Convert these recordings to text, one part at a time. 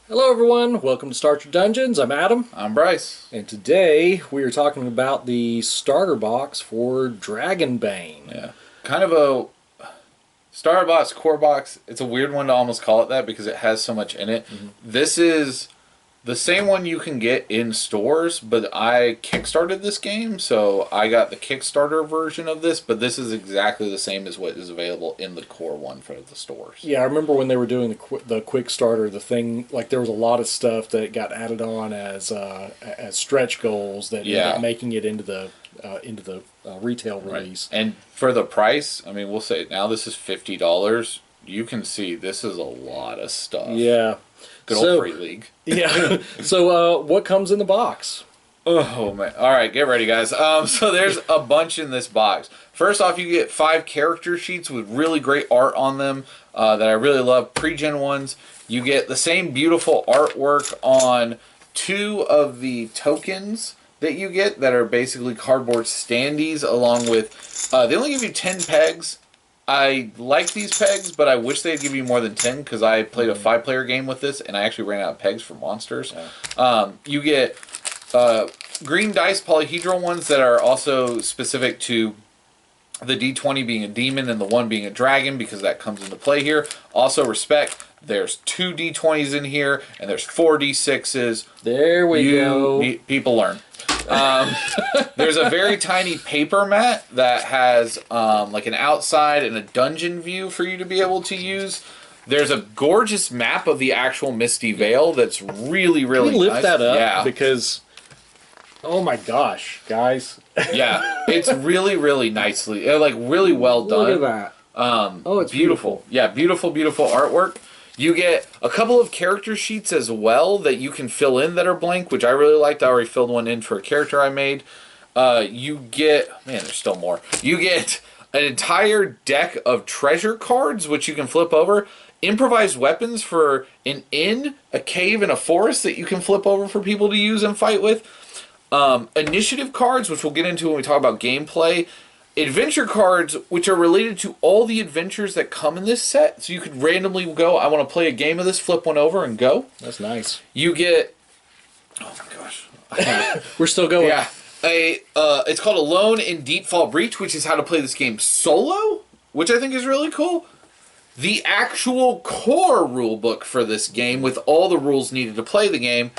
Hello everyone, welcome to Start Your Dungeons. I'm Adam, I'm Bryce. and today we are talking about the starter box for Dragonbane. Yeah. Kind of a starter box, core box. It's a weird one to almost call it that because it has so much in it. This is the same one you can get in stores, but I kickstarted this game, so I got the Kickstarter version of this, but this is exactly the same as what is available in the core one for the stores. Yeah, I remember when they were doing the quick starter, the thing, like there was a lot of stuff that got added on as stretch goals that ended up making it into the retail release. Right. And for the price, I mean, we'll say now this is $50. You can see this is a lot of stuff. Yeah. Good old Free League. Yeah. So what comes in the box? Oh man! All right, get ready, guys. So there's a bunch in this box. First off, you get 5 character sheets with really great art on them that I really love. Pre-gen ones. You get the same beautiful artwork on 2 of the tokens that you get that are basically cardboard standees, along with they only give you 10 pegs. I like these pegs, but I wish they'd give you more than 10 because I played a 5-player game with this and I actually ran out of pegs for monsters. You get green dice polyhedral ones that are also specific to the D20 being a demon and the 1 being a dragon because that comes into play here. Also respect, there's 2 D20s in here and there's 4 D6s. There we go. People learn. There's a very tiny paper mat that has like an outside and a dungeon view for you to be able to use. There's a gorgeous map of the actual Misty Vale that's really, really Can you lift nice. that up? Yeah. Because, oh my gosh, guys. Yeah, it's really, really nicely, like really well done. Look at that. Oh, it's beautiful. Yeah, beautiful, beautiful artwork. You get a couple of character sheets as well that you can fill in that are blank, which I really liked. I already filled one in for a character I made. You get, man, there's still more. You get an entire deck of treasure cards, which you can flip over. Improvised weapons for an inn, a cave, and a forest that you can flip over for people to use and fight with. Initiative cards, which we'll get into when we talk about gameplay. Adventure cards, which are related to all the adventures that come in this set. So you could randomly go, I want to play a game of this, flip one over, and go. That's nice. You get, oh my gosh. We're still going. Yeah. It's called Alone in Deepfall Breach, which is how to play this game solo, which I think is really cool. The actual core rule book for this game with all the rules needed to play the game.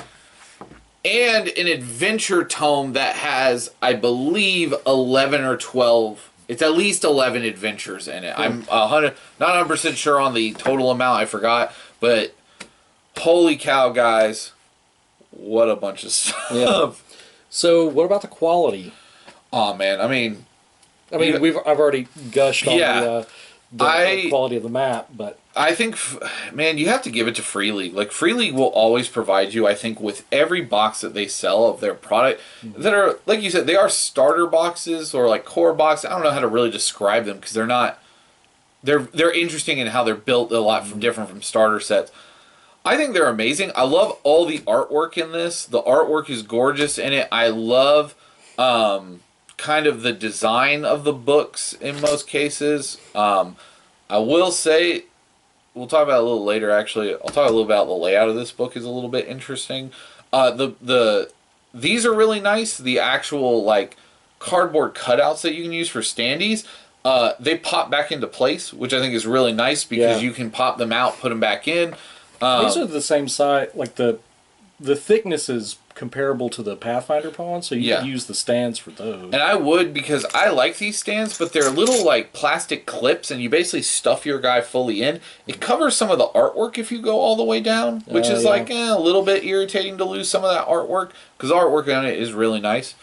And an adventure tome that has, I believe, 11 or 12. It's at least 11 adventures in it. I'm not 100% sure on the total amount. I forgot. But holy cow, guys. What a bunch of stuff. Yeah. So what about the quality? Oh, man. I mean, I've already gushed on the quality of the map, but I think, man, you have to give it to Free League. Like, Free League will always provide you, I think, with every box that they sell of their product that are, like you said, they are starter boxes or like core boxes. I don't know how to really describe them because they're not, they're interesting in how they're built a lot from different from starter sets. I think they're amazing. I love all the artwork in this. The artwork is gorgeous in it. I love kind of the design of the books in most cases. I will say, we'll talk about it a little later, actually. I'll talk a little about the layout of this book is a little bit interesting. These are really nice. The actual, like, cardboard cutouts that you can use for standees, they pop back into place, which I think is really nice because you can pop them out, put them back in. These are the same size, like the thickness is comparable to the Pathfinder pawns, so you can use the stands for those. And I would, because I like these stands, but they're little like plastic clips, and you basically stuff your guy fully in. It covers some of the artwork if you go all the way down, which is like a little bit irritating to lose some of that artwork, because the artwork on it is really nice.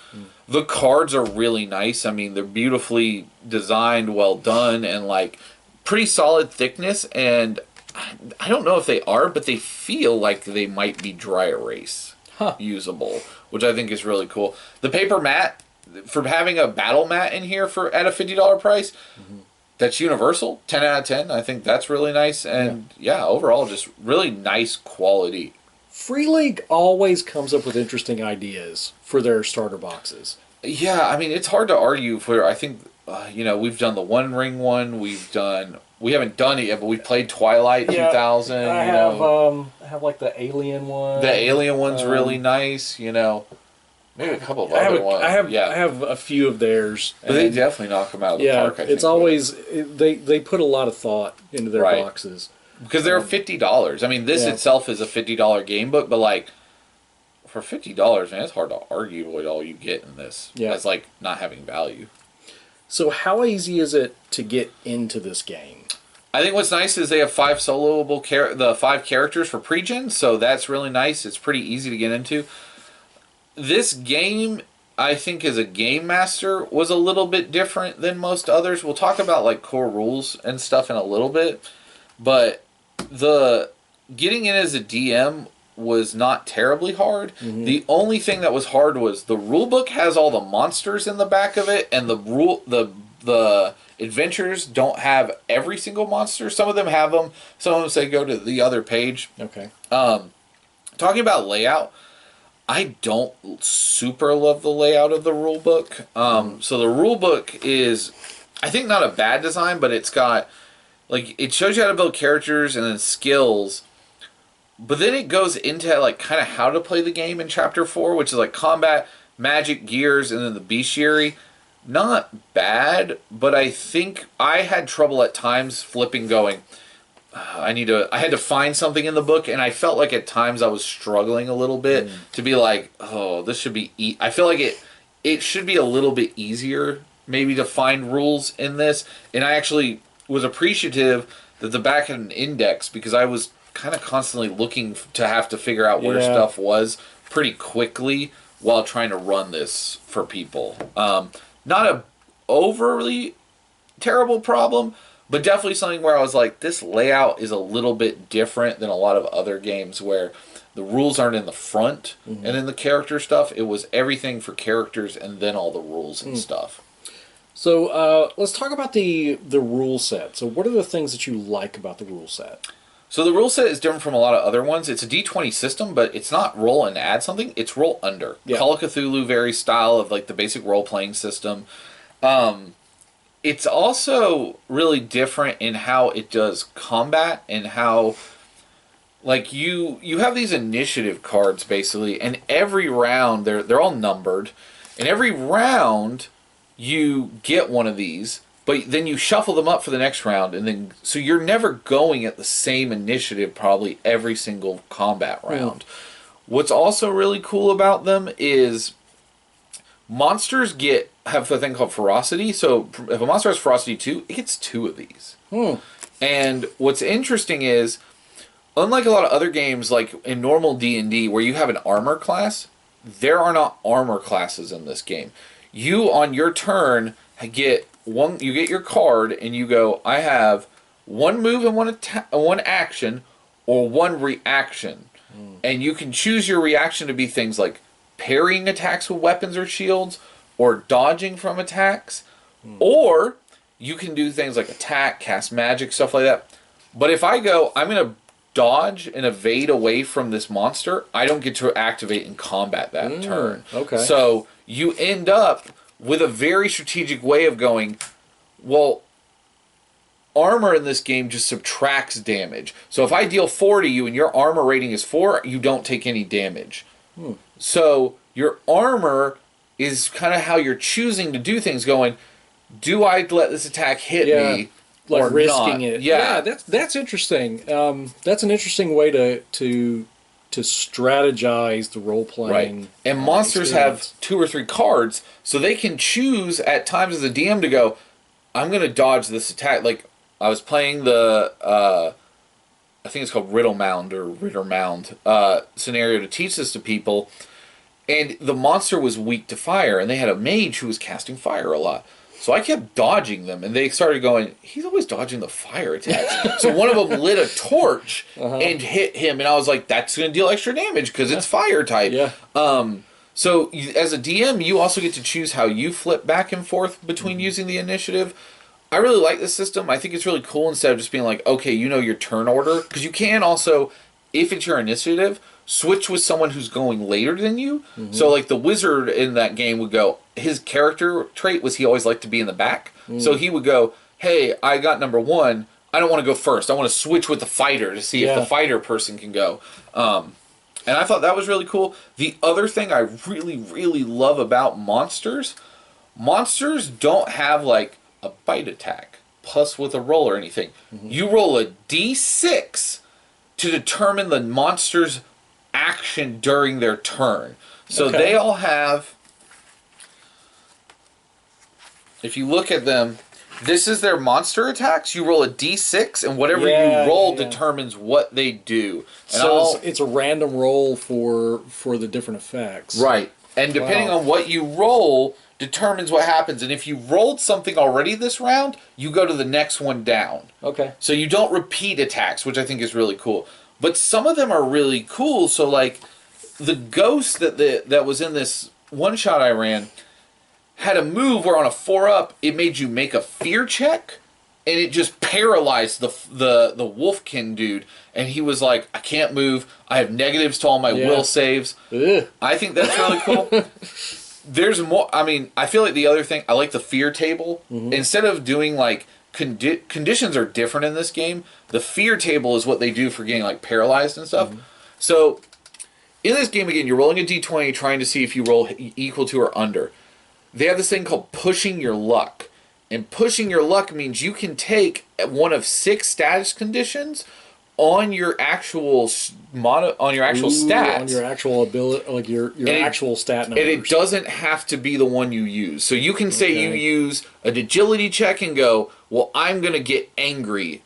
The cards are really nice. I mean, they're beautifully designed, well done, and like pretty solid thickness, and I don't know if they are, but they feel like they might be dry erase usable, which I think is really cool. The paper mat, for having a battle mat in here for at a $50 price, that's universal. 10 out of 10. I think that's really nice, and overall just really nice quality. Free League always comes up with interesting ideas for their starter boxes. Yeah, I mean, it's hard to argue for. I think we've done the One Ring one. We've done we haven't done it yet, but we played Twilight 2000. I have like the Alien one. The Alien one's really nice. You know, maybe a couple of other ones. I have a few of theirs, but they definitely knock them out of the park. I think it's always they put a lot of thought into their boxes because they're $50. I mean, this itself is a $50 game book, but like for $50, man, it's hard to argue with all you get in this. As like not having value. So how easy is it to get into this game? I think what's nice is they have 5 soloable the 5 characters for pre-gen, so that's really nice. It's pretty easy to get into. This game, I think, as a game master, was a little bit different than most others. We'll talk about like core rules and stuff in a little bit, but the getting in as a DM was not terribly hard. Mm-hmm. The only thing that was hard was the rule book has all the monsters in the back of it, and the adventures don't have every single monster. Some of them have them. Some of them say go to the other page. Okay. Talking about layout, I don't super love the layout of the rule book. So the rule book is, I think, not a bad design, but it's got like it shows you how to build characters and then skills. But then it goes into like kind of how to play the game in Chapter 4, which is like combat, magic, gears, and then the bestiary. Not bad, but I think I had trouble at times flipping going, I had to find something in the book, and I felt like at times I was struggling a little bit to be like, oh, this should be... I feel like it should be a little bit easier maybe to find rules in this, and I actually was appreciative that the back had an index because I was kind of constantly looking to have to figure out where stuff was pretty quickly while trying to run this for people. Not a overly terrible problem, but definitely something where I was like, this layout is a little bit different than a lot of other games where the rules aren't in the front and in the character stuff. It was everything for characters and then all the rules and stuff. So let's talk about the rule set. So what are the things that you like about the rule set? So the rule set is different from a lot of other ones. It's a D20 system, but it's not roll and add something. It's roll under. Yeah. Call of Cthulhu, very style of like the basic role-playing system. It's also really different in how it does combat and how, like, you have these initiative cards, basically, and every round, they're all numbered, and every round you get one of these, but then you shuffle them up for the next round, and then so you're never going at the same initiative probably every single combat round. What's also really cool about them is monsters have a thing called ferocity. So if a monster has ferocity 2, it gets 2 of these. And what's interesting is, unlike a lot of other games, like in normal D&D where you have an armor class, there are not armor classes in this game. You, on your turn, get your card, and you go, I have one move and one action, or one reaction. And you can choose your reaction to be things like parrying attacks with weapons or shields, or dodging from attacks, or you can do things like attack, cast magic, stuff like that. But if I go, I'm going to dodge and evade away from this monster, I don't get to activate and combat that turn. Okay. So you end up with a very strategic way of going, well, armor in this game just subtracts damage. So if I deal 4 to you and your armor rating is 4, you don't take any damage. So your armor is kind of how you're choosing to do things, going, do I let this attack hit me like or risking not? it? Yeah, that's interesting. That's an interesting way to strategize the role playing. Right. And monsters have 2 or 3 cards, so they can choose at times as a DM to go, I'm going to dodge this attack. Like, I was playing the, I think it's called Riddle Mound or Ritter Mound scenario to teach this to people, and the monster was weak to fire, and they had a mage who was casting fire a lot. So I kept dodging them, and they started going, he's always dodging the fire attacks. So one of them lit a torch and hit him, and I was like, that's going to deal extra damage because it's fire type. Yeah. So as a DM, you also get to choose how you flip back and forth between using the initiative. I really like this system. I think it's really cool instead of just being like, okay, you know your turn order. Because you can also, if it's your initiative, switch with someone who's going later than you. So like the wizard in that game would go, his character trait was he always liked to be in the back. So he would go, hey, I got number 1. I don't want to go first. I want to switch with the fighter to see if the fighter person can go. And I thought that was really cool. The other thing I really, really love about monsters don't have like a bite attack plus with a roll or anything. Mm-hmm. You roll a d6 to determine the monster's action during their turn. So they all have, if you look at them, this is their monster attacks. You roll a d6, and whatever you roll determines what they do. And so it's a random roll for the different effects. Right. And depending on what you roll determines what happens. And if you rolled something already this round, you go to the next one down. Okay. So you don't repeat attacks, which I think is really cool. But some of them are really cool. So like the ghost that was in this one shot I ran had a move where on a 4-up, it made you make a fear check, and it just paralyzed the Wolfkin dude. And he was like, I can't move. I have negatives to all my will saves. Ugh. I think that's really cool. There's more. I mean, I feel like the other thing, I like the fear table. Mm-hmm. Instead of doing like conditions are different in this game, the fear table is what they do for getting like paralyzed and stuff. Mm-hmm. So in this game, again, you're rolling a d20 trying to see if you roll equal to or under. They have this thing called pushing your luck. And pushing your luck means you can take one of 6 status conditions on your actual stats. On your actual ability, like your actual stat numbers. And it doesn't have to be the one you use. So you can say you use an agility check and go, well, I'm going to get angry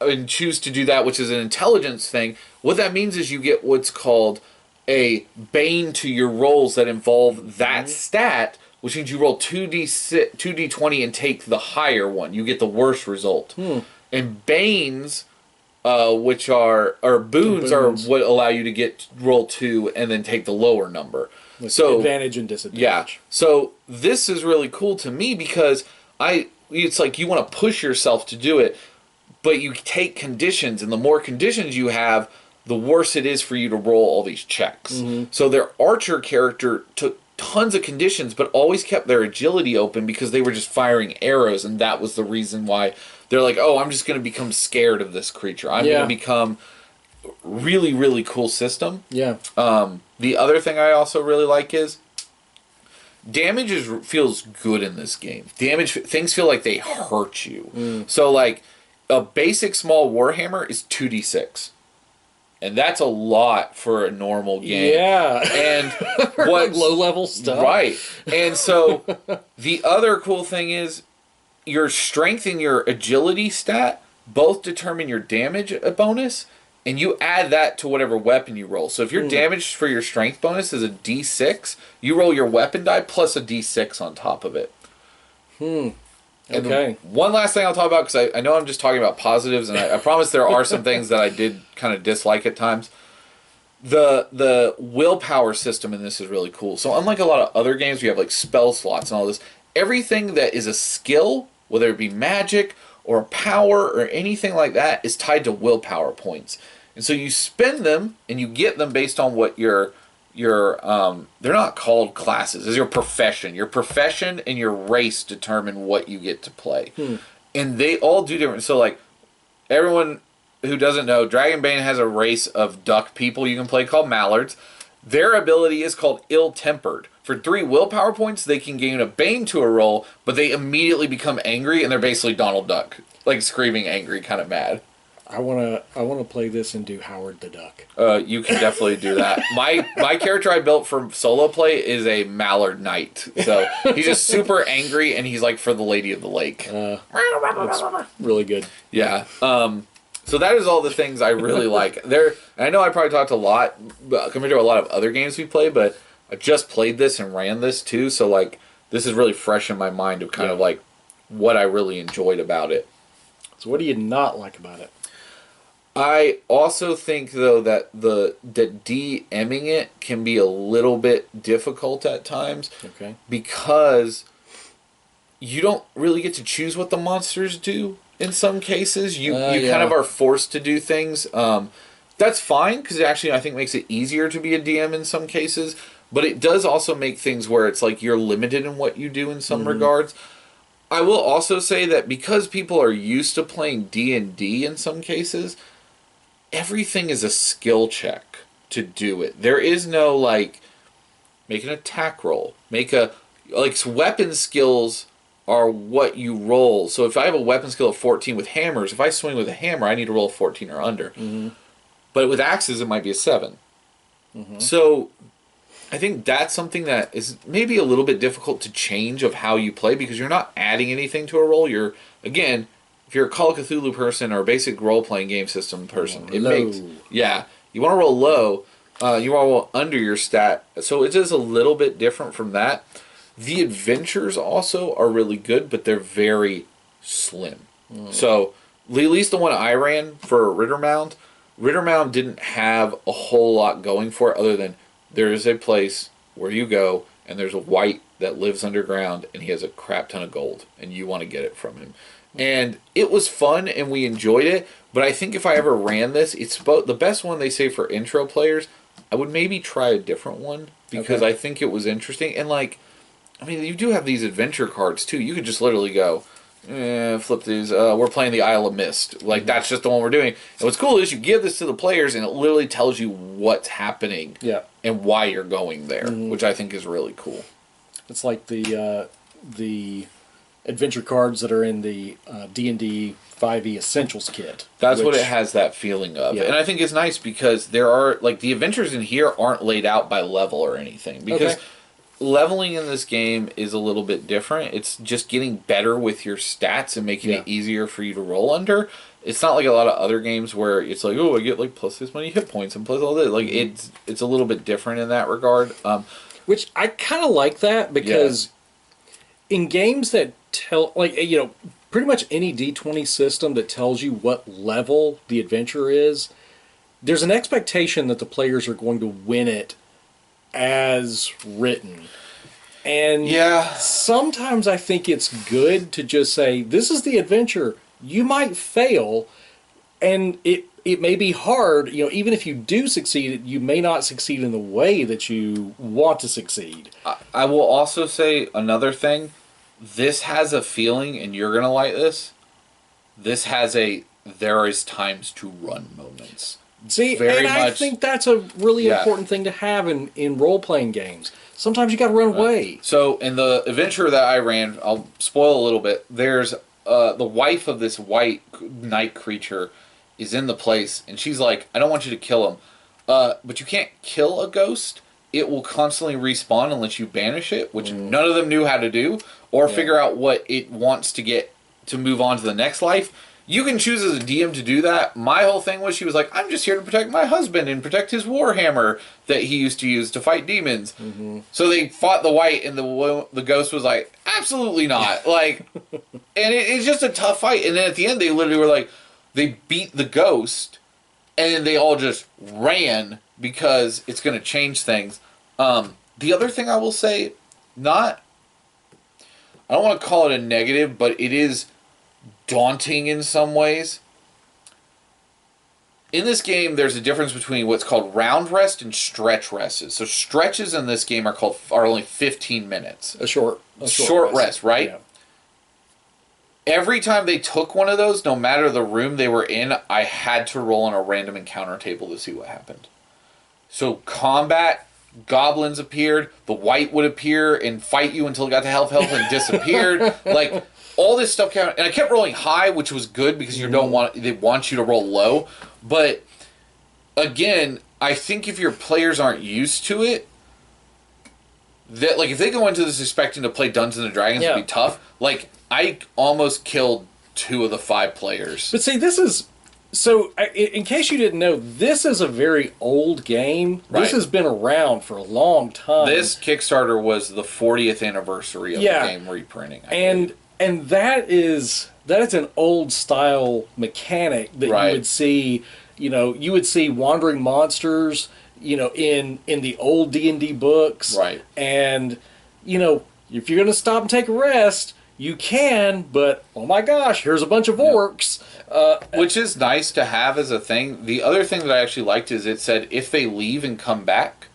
and choose to do that, which is an intelligence thing. What that means is you get what's called a bane to your rolls that involve that stat, which means you roll 2d20 and take the higher one. You get the worst result. And banes, which are boons, are what allow you to roll 2 and then take the lower number. Like so advantage and disadvantage. Yeah. So this is really cool to me because it's like you want to push yourself to do it, but you take conditions, and the more conditions you have, the worse it is for you to roll all these checks. Mm-hmm. So their archer character took tons of conditions, but always kept their agility open because they were just firing arrows, and that was the reason why they're like, oh, I'm just going to become scared of this creature. I'm going to become really, really cool system. Yeah. The other thing I also really like is damage feels good in this game. Things feel like they hurt you. So like a basic small Warhammer is 2d6. And that's a lot for a normal game. Yeah. And what low-level stuff. Right. And so the other cool thing is your strength and your agility stat both determine your damage bonus, and you add that to whatever weapon you roll. So if your damage for your strength bonus is a d6, you roll your weapon die plus a d6 on top of it. Okay. One last thing I'll talk about, because I know I'm just talking about positives, and I promise there are some things that I did kind of dislike at times. The willpower system in this is really cool. So unlike a lot of other games, we have like spell slots and all this. Everything that is a skill, whether it be magic or power or anything like that, is tied to willpower points. And so you spend them, and you get them based on what your they're not called classes. It's your profession. Your profession and your race determine what you get to play. And they all do different. So like everyone who doesn't know, Dragonbane has a race of duck people you can play called mallards. Their ability is called ill-tempered. For 3 willpower points, they can gain a bane to a roll, but they immediately become angry, and they're basically Donald Duck, like screaming angry, kind of mad. I wanna play this and do Howard the Duck. You can definitely do that. My character I built for solo play is a mallard knight, so he's just super angry, and he's like for the Lady of the Lake. That's really good. Yeah. So that is all the things I really like. I know I probably talked a lot compared to a lot of other games we play, but I just played this and ran this too, so like this is really fresh in my mind of kind of like what I really enjoyed about it. So what do you not like about it? I also think though that DMing it can be a little bit difficult at times. Okay. Because you don't really get to choose what the monsters do in some cases. You kind of are forced to do things. That's fine because it actually I think makes it easier to be a DM in some cases. But it does also make things where it's like you're limited in what you do in some regards. I will also say that because people are used to playing D&D in some cases, everything is a skill check to do it. There is no, like, make an attack roll. Weapon skills are what you roll. So if I have a weapon skill of 14 with hammers, if I swing with a hammer, I need to roll a 14 or under. Mm-hmm. But with axes, it might be a 7. Mm-hmm. So I think that's something that is maybe a little bit difficult to change of how you play because you're not adding anything to a roll. You're, again, if you're a Call of Cthulhu person or a basic role-playing game system person, you want to roll low. You want to roll under your stat. So it is a little bit different from that. The adventures also are really good, but they're very slim. So at least the one I ran for Rittermound didn't have a whole lot going for it other than there is a place where you go and there's a wight that lives underground and he has a crap ton of gold and you want to get it from him. And it was fun and we enjoyed it, but I think if I ever ran this, it's the best one they say for intro players. I would maybe try a different one because I think it was interesting. And you do have these adventure cards too. You could just literally go, flip these. We're playing the Isle of Mist. That's just the one we're doing. And what's cool is you give this to the players and it literally tells you what's happening and why you're going there, which I think is really cool. It's like the adventure cards that are in the D&D 5e Essentials kit. That's what it has that feeling of. Yeah. And I think it's nice because there are, the adventures in here aren't laid out by level or anything. Because leveling in this game is a little bit different. It's just getting better with your stats and making it easier for you to roll under. It's not like a lot of other games where it's like, oh, I get plus this many hit points and plus all this. It's a little bit different in that regard. Which I kind of like that because in games that tell, pretty much any D20 system that tells you what level the adventure is, there's an expectation that the players are going to win it as written. And sometimes I think it's good to just say, this is the adventure. You might fail, and it may be hard. Even if you do succeed, you may not succeed in the way that you want to succeed. I will also say another thing. This has a feeling, and you're going to like this. This has there is times to run moments. See, I think that's a really important thing to have in role-playing games. Sometimes you got to run away. So, in the adventure that I ran, I'll spoil a little bit. There's the wife of this white night creature is in the place, and she's like, I don't want you to kill him. But you can't kill a ghost. It will constantly respawn unless you banish it, which none of them knew how to do, or figure out what it wants to get to move on to the next life. You can choose as a DM to do that. My whole thing was she was like, I'm just here to protect my husband and protect his warhammer that he used to use to fight demons. Mm-hmm. So they fought the white, and the ghost was like, absolutely not. And it's just a tough fight. And then at the end, they literally were like, they beat the ghost, and then they all just ran because it's going to change things. The other thing I will say, I don't want to call it a negative, but it is daunting in some ways. In this game, there's a difference between what's called round rest and stretch rests. So stretches in this game are only 15 minutes. A short rest, right? Yeah. Every time they took one of those, no matter the room they were in, I had to roll on a random encounter table to see what happened. So combat, goblins appeared, the white would appear and fight you until it got to health and disappeared. All this stuff counted, and I kept rolling high, which was good because they want you to roll low. But again, I think if your players aren't used to it, that if they go into this expecting to play Dungeons and Dragons, it'd be tough. I almost killed 2 of the 5 players. But see, this is in case you didn't know, this is a very old game. Right. This has been around for a long time. This Kickstarter was the 40th anniversary of the game reprinting. And that is an old style mechanic that you would see. You would see wandering monsters, in the old D&D books. Right. And if you're going to stop and take a rest, you can. But oh my gosh, here's a bunch of orcs. Which is nice to have as a thing. The other thing that I actually liked is it said if they leave and come back,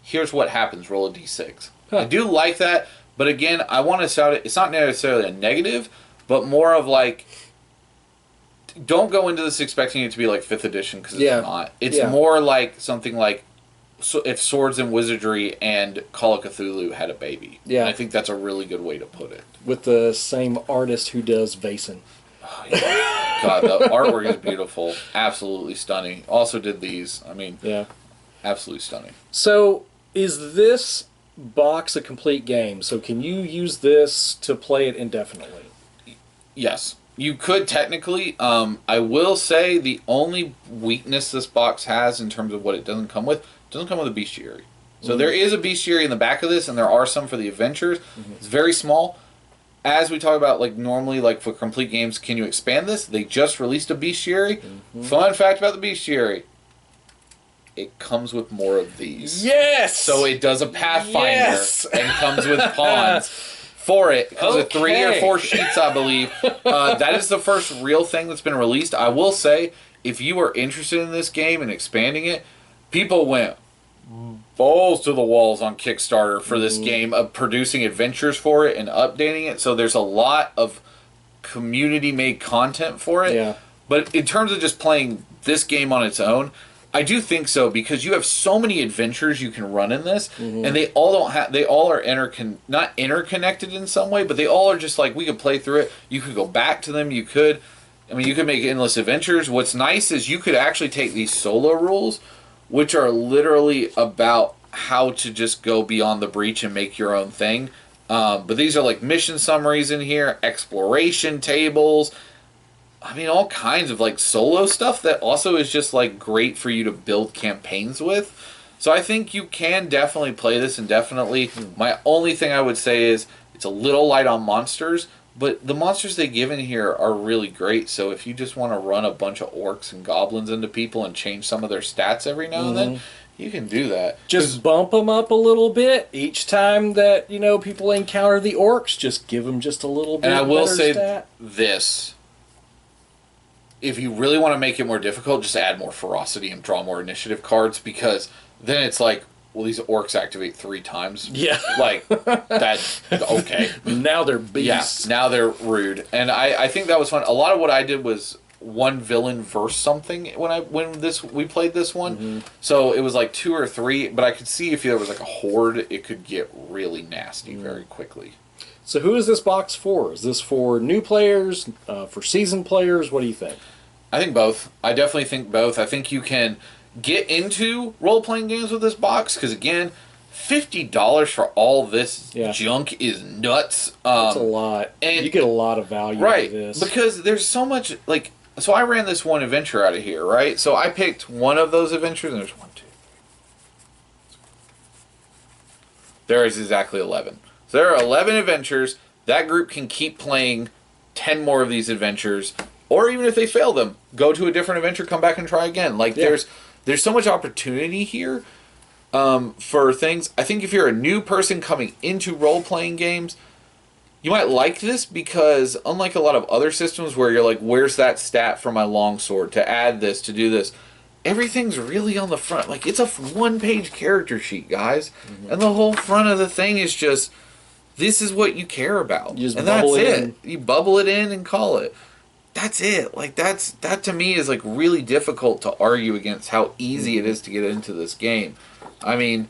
here's what happens. Roll a d6. Huh. I do like that. But again, I want to shout it. It's not necessarily a negative, but more of like, don't go into this expecting it to be like 5th edition because it's not. It's more like something like if Swords and Wizardry and Call of Cthulhu had a baby. Yeah. And I think that's a really good way to put it. With the same artist who does Vaesen. Oh, yeah. God, the artwork is beautiful. Absolutely stunning. Also did these. I mean, absolutely stunning. So, is this box a complete game? So, can you use this to play it indefinitely? Yes. You could technically. I will say the only weakness this box has in terms of what it doesn't come with a bestiary. So there is a bestiary in the back of this, and there are some for the adventures. It's very small. As we talk about, like normally, like for complete games, can you expand this? They just released a bestiary. Fun fact about the bestiary: it comes with more of these. Yes. So it does a Pathfinder and comes with pawns. For it, because of 3 or 4 sheets, I believe. That is the first real thing that's been released. I will say, if you are interested in this game and expanding it, people went balls to the walls on Kickstarter for this game of producing adventures for it and updating it. So there's a lot of community-made content for it. Yeah. But in terms of just playing this game on its own, I do think so, because you have so many adventures you can run in this, and they all don't have. They all are not interconnected in some way, but they all are just like we could play through it. You could go back to them. You could make endless adventures. What's nice is you could actually take these solo rules, which are literally about how to just go beyond the breach and make your own thing. But these are like mission summaries in here, exploration tables. I mean, all kinds of like solo stuff that also is just like great for you to build campaigns with. So I think you can definitely play this indefinitely. My only thing I would say is it's a little light on monsters, but the monsters they give in here are really great. So if you just want to run a bunch of orcs and goblins into people and change some of their stats every now and then, you can do that. Just bump them up a little bit each time that, people encounter the orcs. Just give them just a little bit. And I will better say stat. this. If you really want to make it more difficult, just add more ferocity and draw more initiative cards, because then it's like, well, these orcs activate 3 times. Yeah. Like, that's okay. Now they're beasts. Yeah, now they're rude. And I think that was fun. A lot of what I did was one villain versus something when we played this one. So it was like 2 or 3, but I could see if there was like a horde, it could get really nasty very quickly. So who is this box for? Is this for new players, for seasoned players? What do you think? I think both. I definitely think both. I think you can get into role-playing games with this box, because again, $50 for all this junk is nuts. That's a lot. And you get a lot of value out of this. Because there's so much, like, so I ran this one adventure out of here, right? So I picked one of those adventures, and there's 1, 2. There is exactly 11. So there are 11 adventures. That group can keep playing 10 more of these adventures, or even if they fail them, go to a different adventure, come back and try again. Like, there's so much opportunity here for things. I think if you're a new person coming into role-playing games, you might like this, because unlike a lot of other systems where you're like, where's that stat for my longsword, to add this, to do this, everything's really on the front. Like, it's a 1-page character sheet, guys. And the whole front of the thing is just, this is what you care about. You just and bubble that's it it. You bubble it in and call it. That's it. Like, that to me is like really difficult to argue against how easy it is to get into this game. I mean,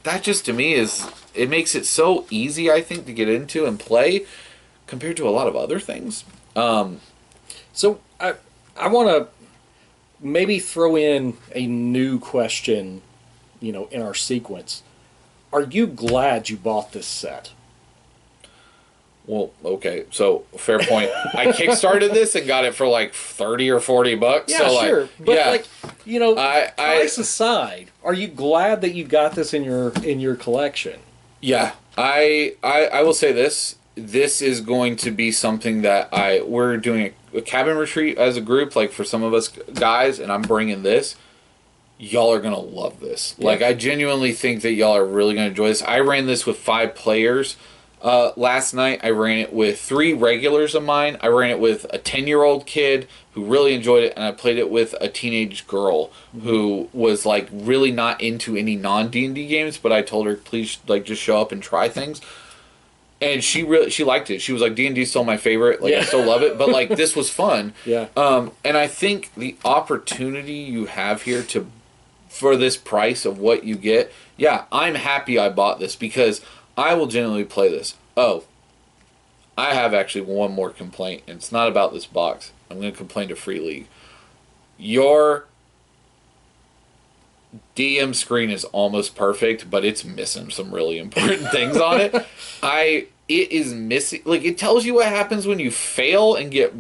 that just to me is, it makes it so easy, I think, to get into and play compared to a lot of other things. So I want to maybe throw in a new question, in our sequence. Are you glad you bought this set? Well, okay, so fair point. I kickstarted this and got it for like $30 or $40. Yeah, so sure. Like, but price aside, are you glad that you got this in your collection? Yeah, I will say this. This is going to be something that we're doing a cabin retreat as a group, like for some of us guys, and I'm bringing this. Y'all are gonna love this. Yeah. Like, I genuinely think that y'all are really gonna enjoy this. I ran this with 5 players. Last night, I ran it with 3 regulars of mine. I ran it with a 10-year-old kid who really enjoyed it, and I played it with a teenage girl who was, like, really not into any non-D&D games, but I told her, please, like, just show up and try things. And she liked it. She was like, D&D's still my favorite. Like, I still love it. But, like, this was fun. Yeah. And I think the opportunity you have here for this price of what you get, I'm happy I bought this because I will genuinely play this. Oh, I have actually one more complaint, and it's not about this box. I'm going to complain to Free League. Your DM screen is almost perfect, but it's missing some really important things on it. It is missing, like, it tells you what happens when you fail and get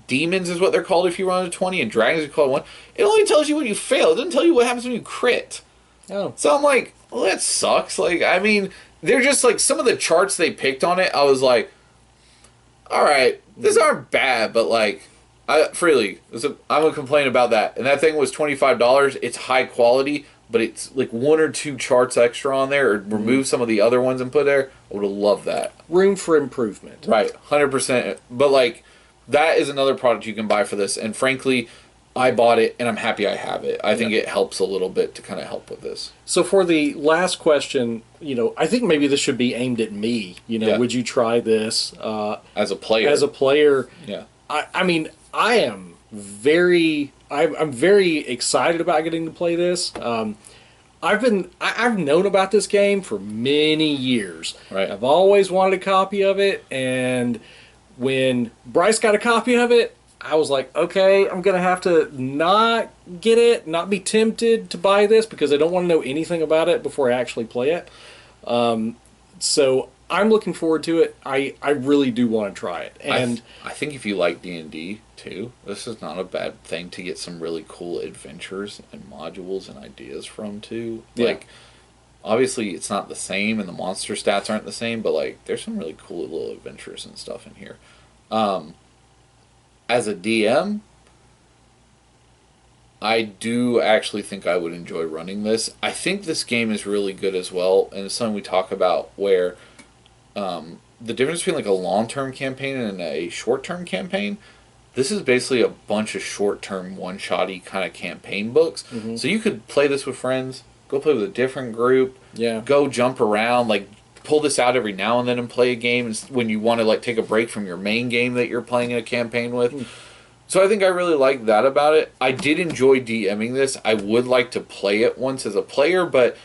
demons is what they're called if you run a 20, and dragons are called 1. It only tells you when you fail. It doesn't tell you what happens when you crit. Oh. So I'm like, well, that sucks. Like, I mean, they're just like some of the charts they picked on it. I was all right, these aren't bad, but like, freely, I'm gonna complain about that. And that thing was $25. It's high quality, but it's like 1 or 2 charts extra on there, or remove some of the other ones and put there. I would have loved that. Room for improvement. Right, 100%. But like, that is another product you can buy for this. And frankly, I bought it, and I'm happy I have it. I think it helps a little bit to kind of help with this. So for the last question, I think maybe this should be aimed at me. Would you try this as a player? As a player, yeah. I mean, I'm very excited about getting to play this. I've known about this game for many years. Right. I've always wanted a copy of it, and when Bryce got a copy of it, I was like, okay, I'm going to have to not get it, not be tempted to buy this because I don't want to know anything about it before I actually play it. So I'm looking forward to it. I really do want to try it. And I think if you like D&D too, this is not a bad thing to get some really cool adventures and modules and ideas from too. Yeah. Like, obviously it's not the same and the monster stats aren't the same, but like, there's some really cool little adventures and stuff in here. As a DM, I do actually think I would enjoy running this. I think this game is really good as well, and it's something we talk about where the difference between like a long-term campaign and a short-term campaign, this is basically a bunch of short-term one-shotty kind of campaign books. Mm-hmm. So you could play this with friends, go play with a different group, go jump around, like pull this out every now and then and play a game when you want to like take a break from your main game that you're playing in a campaign with. So I think I really like that about it. I did enjoy DMing this. I would like to play it once as a player, but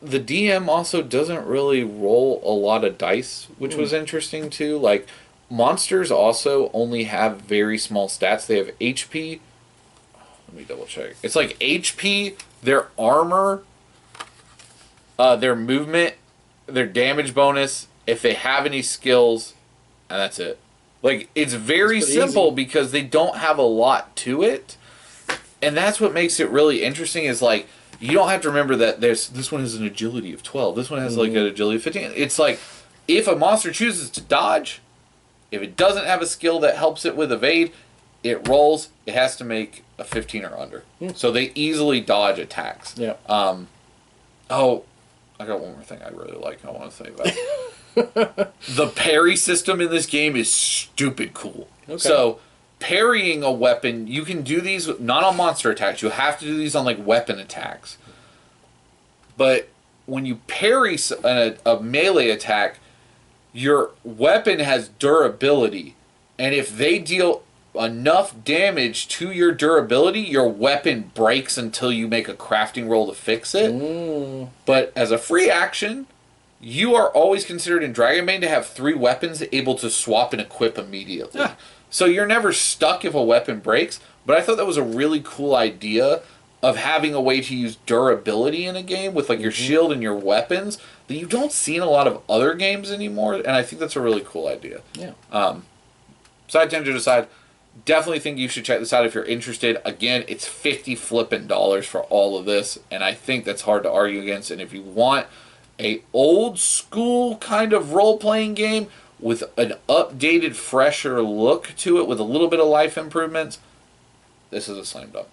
the DM also doesn't really roll a lot of dice, which was interesting too. Like, monsters also only have very small stats. They have HP. Let me double check. It's like HP, their armor, their movement, their damage bonus, if they have any skills, and that's it. Like, it's very simple easy because they don't have a lot to it. And that's what makes it really interesting is, like, you don't have to remember that this one has an agility of 12. This one has, like, an agility of 15. It's like, if a monster chooses to dodge, if it doesn't have a skill that helps it with evade, it rolls. It has to make a 15 or under. So they easily dodge attacks. Yeah. I got one more thing I really like I want to say about. The parry system in this game is stupid cool. Okay. So, parrying a weapon, you can do these not on monster attacks. You have to do these on like weapon attacks. But when you parry a melee attack, your weapon has durability. And if they deal enough damage to your durability, your weapon breaks until you make a crafting roll to fix it. But as a free action, you are always considered in Dragonbane to have 3 weapons able to swap and equip immediately. Yeah. So you're never stuck if a weapon breaks. But I thought that was a really cool idea of having a way to use durability in a game with like your shield and your weapons that you don't see in a lot of other games anymore. And I think that's a really cool idea. Yeah. Side tangent aside, definitely think you should check this out if you're interested. Again, it's $50 flipping for all of this, and I think that's hard to argue against. And if you want a old school kind of role-playing game with an updated, fresher look to it with a little bit of life improvements, this is a slam dunk.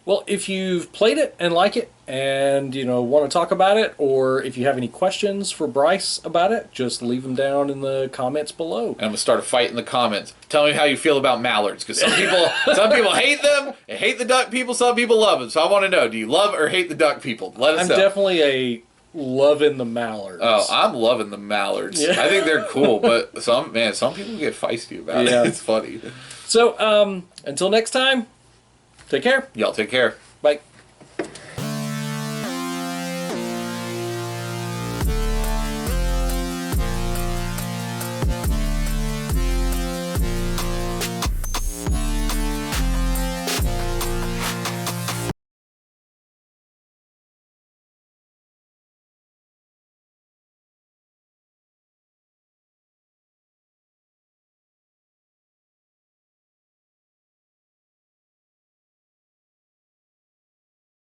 Well, if you've played it and like it and, want to talk about it, or if you have any questions for Bryce about it, just leave them down in the comments below. And I'm going to start a fight in the comments. Tell me how you feel about mallards, because some people hate them and hate the duck people, some people love them. So I want to know, do you love or hate the duck people? Let us know. I'm definitely loving the mallards. Oh, I'm loving the mallards. Yeah. I think they're cool, but some people get feisty about Yeah. it. It's funny. So, until next time, take care. Y'all take care. Bye.